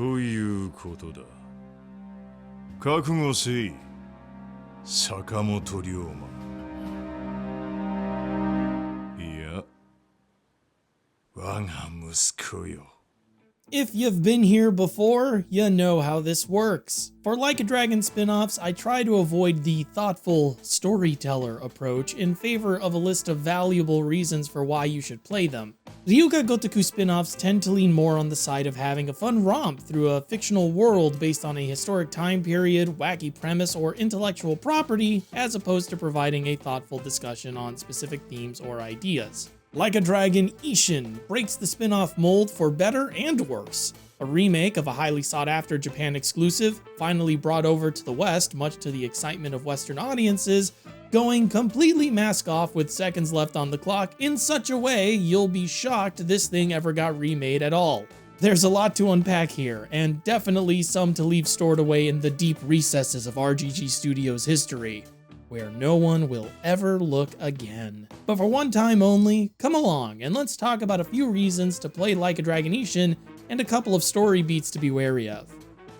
ということだ。覚悟せい、坂本龍馬。いや、我が息子よ。If you've been here before, you know how this works. For Like a Dragon spin-offs, I try to avoid the thoughtful storyteller approach in favor of a list of valuable reasons for why you should play them. Ryu Ga Gotoku spin-offs tend to lean more on the side of having a fun romp through a fictional world based on a historic time period, wacky premise, or intellectual property, as opposed to providing a thoughtful discussion on specific themes or ideas. Like a Dragon Ishin breaks the spin-off mold for better and worse. A remake of a highly sought-after Japan exclusive, finally brought over to the West much to the excitement of Western audiences, going completely mask-off with seconds left on the clock in such a way you'll be shocked this thing ever got remade at all. There's a lot to unpack here, and definitely some to leave stored away in the deep recesses of RGG Studios history, where no one will ever look again. But for one time only, come along and let's talk about a few reasons to play Like a Dragon Ishin and a couple of story beats to be wary of.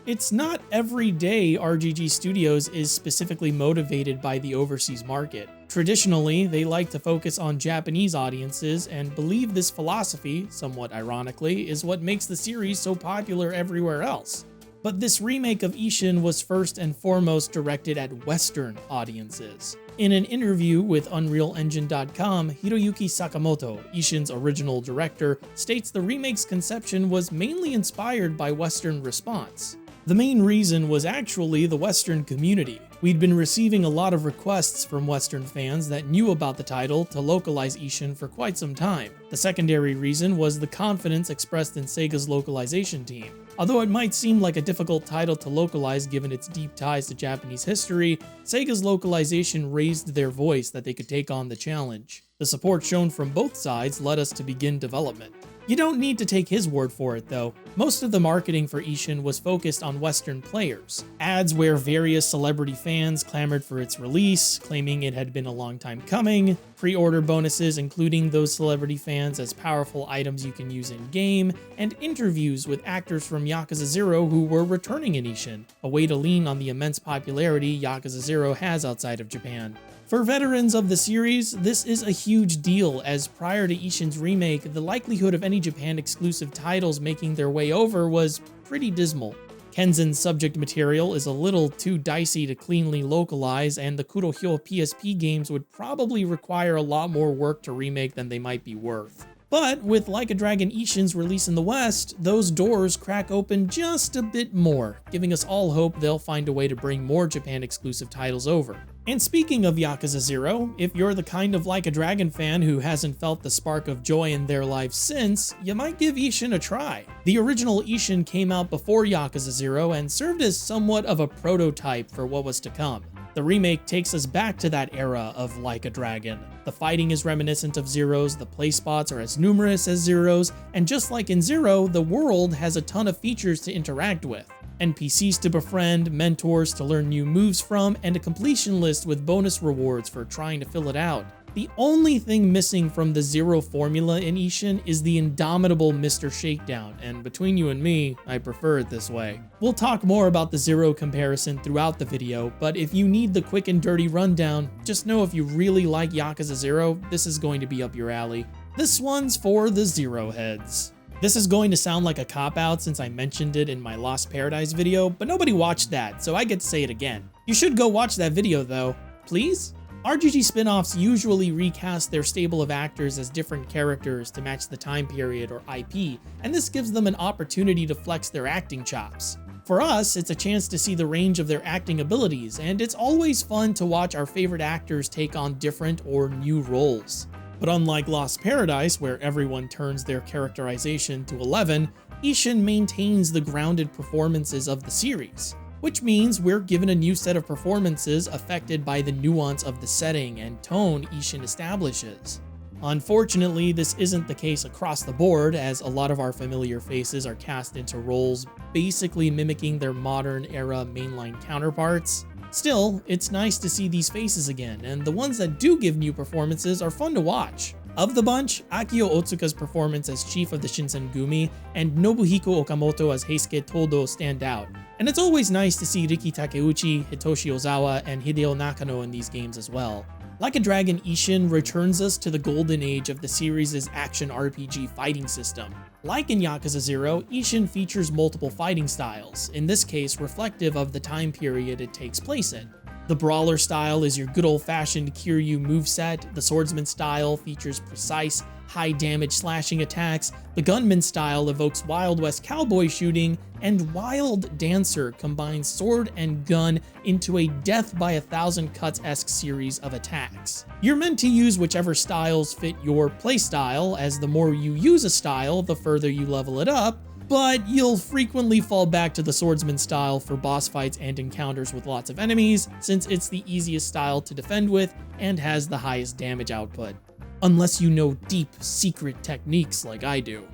It's not every day RGG Studios is specifically motivated by the overseas market. Traditionally, they like to focus on Japanese audiences and believe this philosophy, somewhat ironically, is what makes the series so popular everywhere else. But this remake of Ishin was first and foremost directed at Western audiences. In an interview with UnrealEngine.com, Hiroyuki Sakamoto, Ishin's original director, states the remake's conception was mainly inspired by Western response. The main reason was actually the Western community. We'd been receiving a lot of requests from Western fans that knew about the title to localize Ishin for quite some time. The secondary reason was the confidence expressed in Sega's localization team. Although it might seem like a difficult title to localize given its deep ties to Japanese history, Sega's localization raised their voice that they could take on the challenge. The support shown from both sides led us to begin development. You don't need to take his word for it though. Most of the marketing for Ishin was focused on Western players. Ads where various celebrity fans clamored for its release, claiming it had been a long time coming, pre-order bonuses including those celebrity fans as powerful items you can use in-game, and interviews with actors from Yakuza 0 who were returning in Ishin, a way to lean on the immense popularity Yakuza 0 has outside of Japan. For veterans of the series, this is a huge deal, as prior to Ishin's remake, the likelihood of any Japan-exclusive titles making their way over was pretty dismal. Kenzen's subject material is a little too dicey to cleanly localize, and the Kurohyo PSP games would probably require a lot more work to remake than they might be worth. But with Like a Dragon Ishin's release in the West, those doors crack open just a bit more, giving us all hope they'll find a way to bring more Japan-exclusive titles over. And speaking of Yakuza 0, if you're the kind of Like a Dragon fan who hasn't felt the spark of joy in their life since, you might give Ishin a try. The original Ishin came out before Yakuza 0 and served as somewhat of a prototype for what was to come. The remake takes us back to that era of Like a Dragon. The fighting is reminiscent of Zero's, the play spots are as numerous as Zero's, and just like in Zero, the world has a ton of features to interact with. NPCs to befriend, mentors to learn new moves from, and a completion list with bonus rewards for trying to fill it out. The only thing missing from the Zero formula in Ishin is the indomitable Mr. Shakedown, and between you and me, I prefer it this way. We'll talk more about the Zero comparison throughout the video, but if you need the quick and dirty rundown, just know if you really like Yakuza 0, this is going to be up your alley. This one's for the Zero heads. This is going to sound like a cop-out since I mentioned it in my Lost Paradise video, but nobody watched that, so I get to say it again. You should go watch that video though. Please? RGG spin-offs usually recast their stable of actors as different characters to match the time period or IP, and this gives them an opportunity to flex their acting chops. For us, it's a chance to see the range of their acting abilities, and it's always fun to watch our favorite actors take on different or new roles. But unlike Lost Paradise, where everyone turns their characterization to 11, Ishin maintains the grounded performances of the series, which means we're given a new set of performances affected by the nuance of the setting and tone Ishin establishes. Unfortunately, this isn't the case across the board, as a lot of our familiar faces are cast into roles basically mimicking their modern-era mainline counterparts. Still, it's nice to see these faces again, and the ones that do give new performances are fun to watch. Of the bunch, Akio Otsuka's performance as chief of the Shinsengumi and Nobuhiko Okamoto as Heisuke Todo stand out, and it's always nice to see Riki Takeuchi, Hitoshi Ozawa, and Hideo Nakano in these games as well. Like a Dragon Ishin returns us to the golden age of the series' action RPG fighting system. Like in Yakuza 0, Ishin features multiple fighting styles, in this case reflective of the time period it takes place in. The brawler style is your good old-fashioned Kiryu moveset, the swordsman style features precise, high-damage slashing attacks, the gunman style evokes Wild West cowboy shooting, and Wild Dancer combines sword and gun into a death by 1,000 cuts-esque series of attacks. You're meant to use whichever styles fit your playstyle, as the more you use a style, the further you level it up, but you'll frequently fall back to the swordsman style for boss fights and encounters with lots of enemies, since it's the easiest style to defend with and has the highest damage output. Unless you know deep, secret techniques like I do.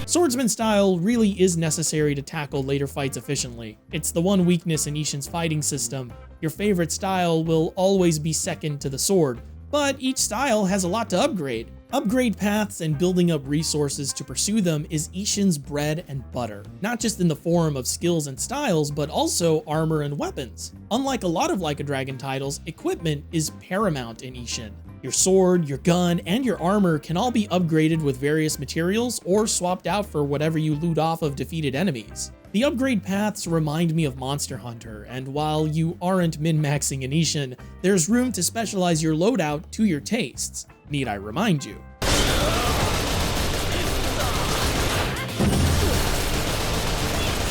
Swordsman style really is necessary to tackle later fights efficiently. It's the one weakness in Ishin's fighting system. Your favorite style will always be second to the sword, but each style has a lot to upgrade. Upgrade paths and building up resources to pursue them is Ishin's bread and butter, not just in the form of skills and styles, but also armor and weapons. Unlike a lot of Like a Dragon titles, equipment is paramount in Ishin. Your sword, your gun, and your armor can all be upgraded with various materials or swapped out for whatever you loot off of defeated enemies. The upgrade paths remind me of Monster Hunter, and while you aren't min-maxing in Ishin, there's room to specialize your loadout to your tastes. Need I remind you?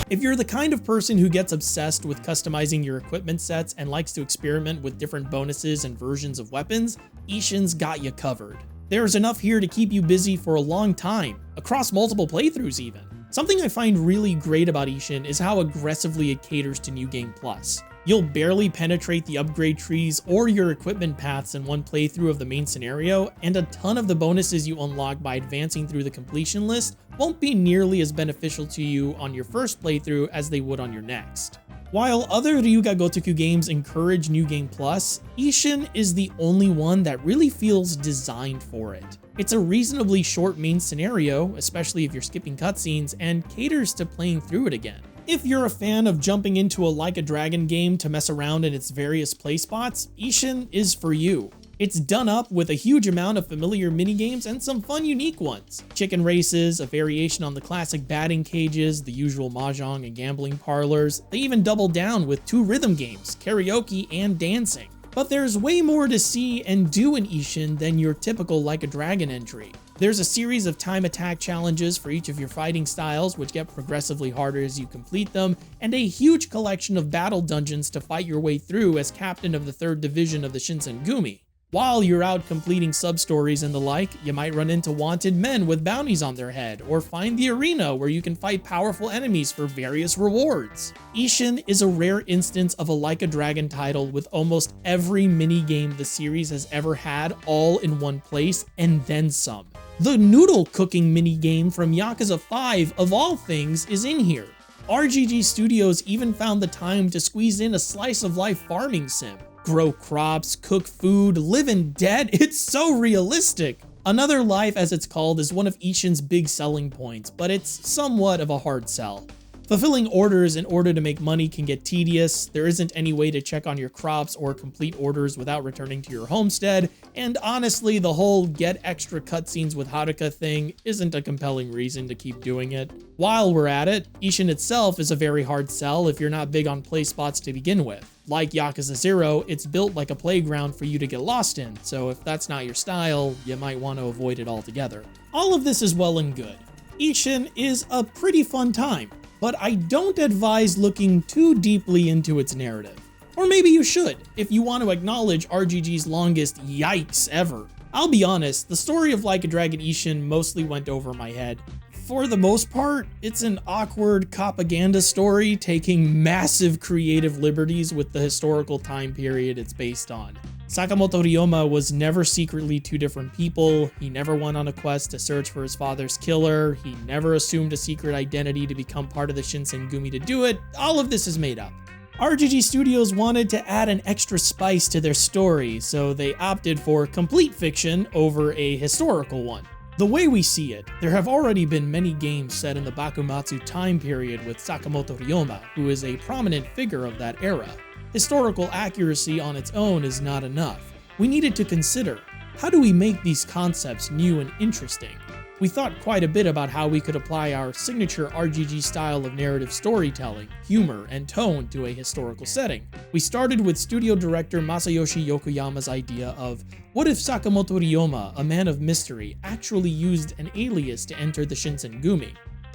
If you're the kind of person who gets obsessed with customizing your equipment sets and likes to experiment with different bonuses and versions of weapons, Ishin's got you covered. There's enough here to keep you busy for a long time, across multiple playthroughs even. Something I find really great about Ishin is how aggressively it caters to New Game Plus. You'll barely penetrate the upgrade trees or your equipment paths in one playthrough of the main scenario, and a ton of the bonuses you unlock by advancing through the completion list won't be nearly as beneficial to you on your first playthrough as they would on your next. While other Ryu Ga Gotoku games encourage New Game Plus, Ishin is the only one that really feels designed for it. It's a reasonably short main scenario, especially if you're skipping cutscenes, and caters to playing through it again. If you're a fan of jumping into a Like a Dragon game to mess around in its various playspots, Ishin is for you. It's done up with a huge amount of familiar minigames and some fun unique ones. Chicken races, a variation on the classic batting cages, the usual mahjong and gambling parlors. They even double down with 2 rhythm games, karaoke and dancing. But there's way more to see and do in Ishin than your typical Like a Dragon entry. There's a series of time attack challenges for each of your fighting styles, which get progressively harder as you complete them, and a huge collection of battle dungeons to fight your way through as captain of the 3rd Division of the Shinsengumi. While you're out completing sub-stories and the like, you might run into wanted men with bounties on their head, or find the arena where you can fight powerful enemies for various rewards. Ishin is a rare instance of a Like a Dragon title with almost every minigame the series has ever had all in one place, and then some. The noodle cooking minigame from Yakuza 5, of all things, is in here. RGG Studios even found the time to squeeze in a slice of life farming sim. Grow crops, cook food, live in debt, it's so realistic! Another Life, as it's called, is one of Ishin's big selling points, but it's somewhat of a hard sell. Fulfilling orders in order to make money can get tedious, there isn't any way to check on your crops or complete orders without returning to your homestead, and honestly, the whole get extra cutscenes with Haruka thing isn't a compelling reason to keep doing it. While we're at it, Ishin itself is a very hard sell if you're not big on play spots to begin with. Like Yakuza 0, it's built like a playground for you to get lost in, so if that's not your style, you might want to avoid it altogether. All of this is well and good. Ishin is a pretty fun time, but I don't advise looking too deeply into its narrative. Or maybe you should, if you want to acknowledge RGG's longest yikes ever. I'll be honest, the story of Like a Dragon Ishin mostly went over my head. For the most part, it's an awkward propaganda story taking massive creative liberties with the historical time period it's based on. Sakamoto Ryoma was never secretly two different people, he never went on a quest to search for his father's killer, he never assumed a secret identity to become part of the Shinsengumi to do it. All of this is made up. RGG Studios wanted to add an extra spice to their story, so they opted for complete fiction over a historical one. The way we see it, there have already been many games set in the Bakumatsu time period with Sakamoto Ryoma, who is a prominent figure of that era. Historical accuracy on its own is not enough. We needed to consider, how do we make these concepts new and interesting? We thought quite a bit about how we could apply our signature RGG style of narrative storytelling, humor, and tone to a historical setting. We started with studio director Masayoshi Yokoyama's idea of, what if Sakamoto Ryoma, a man of mystery, actually used an alias to enter the Shinsengumi?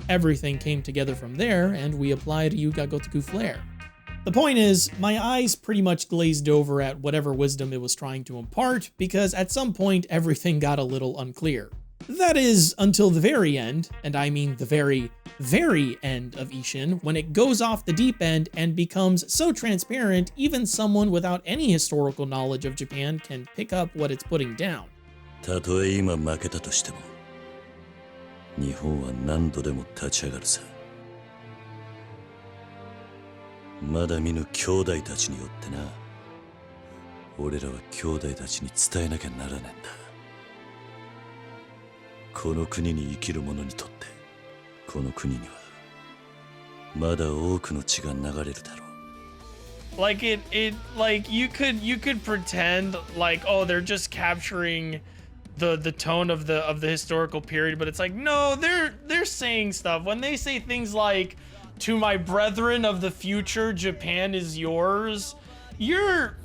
Everything came together from there, and we applied Ryu Ga Gotoku flair. The point is, my eyes pretty much glazed over at whatever wisdom it was trying to impart, because at some point everything got a little unclear. That is, until the very end, and I mean the very, very end of Ishin, when it goes off the deep end and becomes so transparent even someone without any historical knowledge of Japan can pick up what it's putting down. たとえ今負けたとしても、日本は何度でも立ち上がるさ。まだ見ぬ兄弟たちによってな。俺らは兄弟たちに伝えなきゃならねえんだ。この国に生きる者にとって、この国にはまだ多くの血が流れるだろう。Like like you could pretend like, oh, they're just capturing the tone of the historical period, but it's like, no, they're saying stuff when they say things like, to my brethren of the future, Japan is yours. You're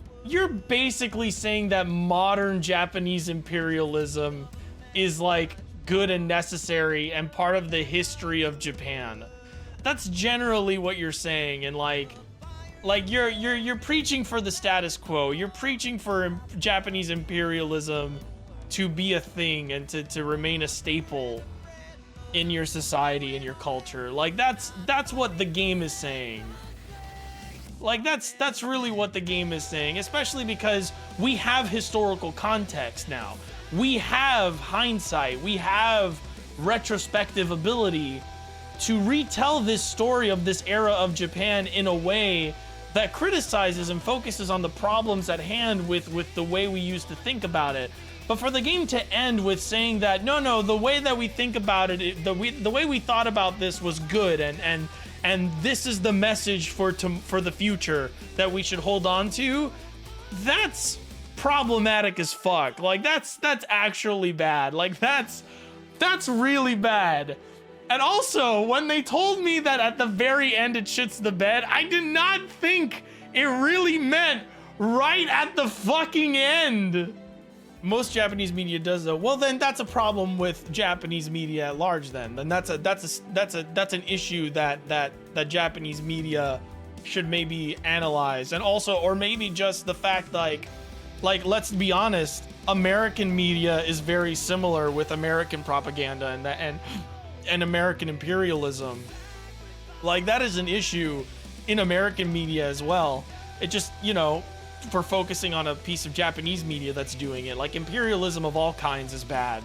basically saying that modern Japanese imperialism is like good and necessary and part of the history of Japan. That's generally what you're saying, and like you're preaching for the status quo. You're preaching for Japanese imperialism to be a thing and to remain a staple in your society, in your culture. Like that's what the game is saying. Like that's really what the game is saying, especially because we have historical context now. We have hindsight, we have retrospective ability to retell this story of this era of Japan in a way that criticizes and focuses on the problems at hand with the way we used to think about it. But for the game to end with saying that, no, the way that we think about it, the way we thought about this was good, and this is the message for the future that we should hold on to, that's problematic as fuck. Like that's actually bad. Like that's really bad. And also, when they told me that at the very end it shits the bed, I did not think it really meant right at the fucking end. Most Japanese media does though. Well, then that's a problem with Japanese media at large. Then that's an issue that Japanese media should maybe analyze, and also, or maybe just the fact like let's be honest, American media is very similar with American propaganda and American imperialism. Like that is an issue in American media as well. It just, you know, for focusing on a piece of Japanese media that's doing it. Like imperialism of all kinds is bad.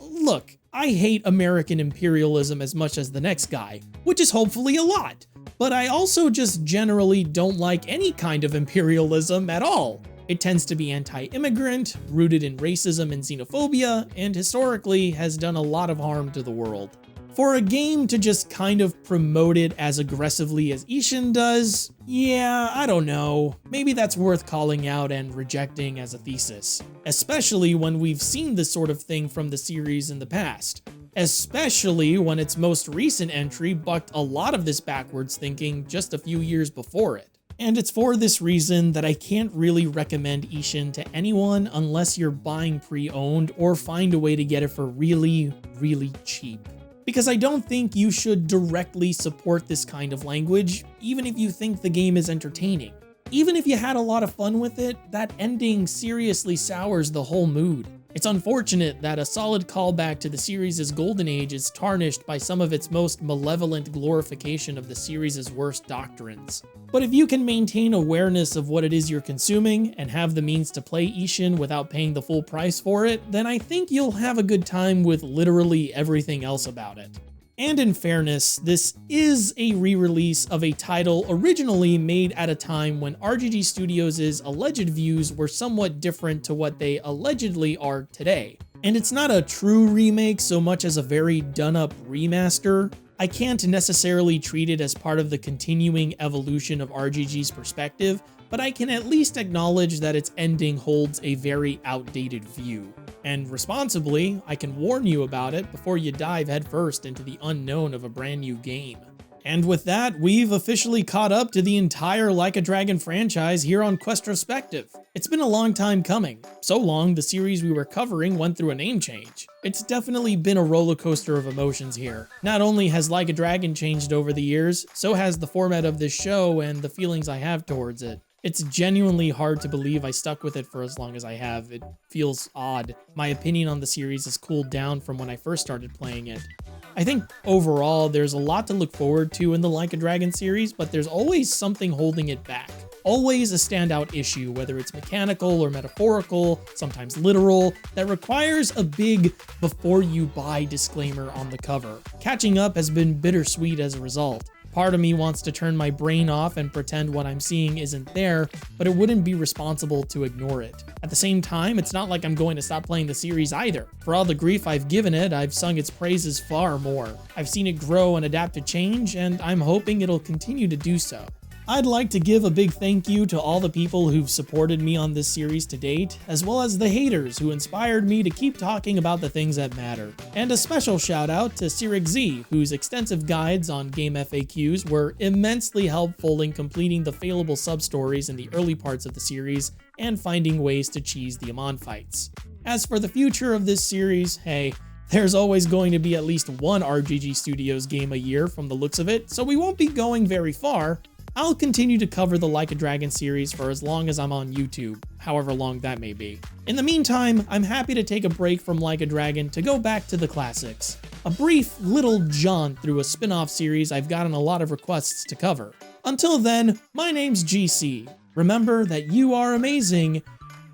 Look, I hate American imperialism as much as the next guy, which is hopefully a lot. But I also just generally don't like any kind of imperialism at all. It tends to be anti-immigrant, rooted in racism and xenophobia, and historically has done a lot of harm to the world. For a game to just kind of promote it as aggressively as Ishin does, yeah, I don't know. Maybe that's worth calling out and rejecting as a thesis. Especially when we've seen this sort of thing from the series in the past. Especially when its most recent entry bucked a lot of this backwards thinking just a few years before it. And it's for this reason that I can't really recommend Ishin to anyone unless you're buying pre-owned or find a way to get it for really, really cheap. Because I don't think you should directly support this kind of language, even if you think the game is entertaining. Even if you had a lot of fun with it, that ending seriously sours the whole mood. It's unfortunate that a solid callback to the series' golden age is tarnished by some of its most malevolent glorification of the series' worst doctrines. But if you can maintain awareness of what it is you're consuming and have the means to play Ishin without paying the full price for it, then I think you'll have a good time with literally everything else about it. And in fairness, this is a re-release of a title originally made at a time when RGG Studios' alleged views were somewhat different to what they allegedly are today. And it's not a true remake so much as a very done-up remaster. I can't necessarily treat it as part of the continuing evolution of RGG's perspective, but I can at least acknowledge that its ending holds a very outdated view. And responsibly, I can warn you about it before you dive headfirst into the unknown of a brand new game. And with that, we've officially caught up to the entire Like a Dragon franchise here on Questrospective. It's been a long time coming. So long, the series we were covering went through a name change. It's definitely been a roller coaster of emotions here. Not only has Like a Dragon changed over the years, so has the format of this show and the feelings I have towards it. It's genuinely hard to believe I stuck with it for as long as I have. It feels odd. My opinion on the series has cooled down from when I first started playing it. I think overall there's a lot to look forward to in the Like a Dragon series, but there's always something holding it back. Always a standout issue, whether it's mechanical or metaphorical, sometimes literal, that requires a big before you buy disclaimer on the cover. Catching up has been bittersweet as a result. Part of me wants to turn my brain off and pretend what I'm seeing isn't there, but it wouldn't be responsible to ignore it. At the same time, it's not like I'm going to stop playing the series either. For all the grief I've given it, I've sung its praises far more. I've seen it grow and adapt to change, and I'm hoping it'll continue to do so. I'd like to give a big thank you to all the people who've supported me on this series to date, as well as the haters who inspired me to keep talking about the things that matter. And a special shout out to Sirik Z, whose extensive guides on game FAQs were immensely helpful in completing the failable sub-stories in the early parts of the series and finding ways to cheese the Amon fights. As for the future of this series, hey, there's always going to be at least one RGG Studios game a year from the looks of it, so we won't be going very far. I'll continue to cover the Like a Dragon series for as long as I'm on YouTube, however long that may be. In the meantime, I'm happy to take a break from Like a Dragon to go back to the classics. A brief little jaunt through a spin-off series I've gotten a lot of requests to cover. Until then, my name's GC. Remember that you are amazing,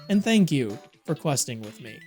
and thank you for questing with me.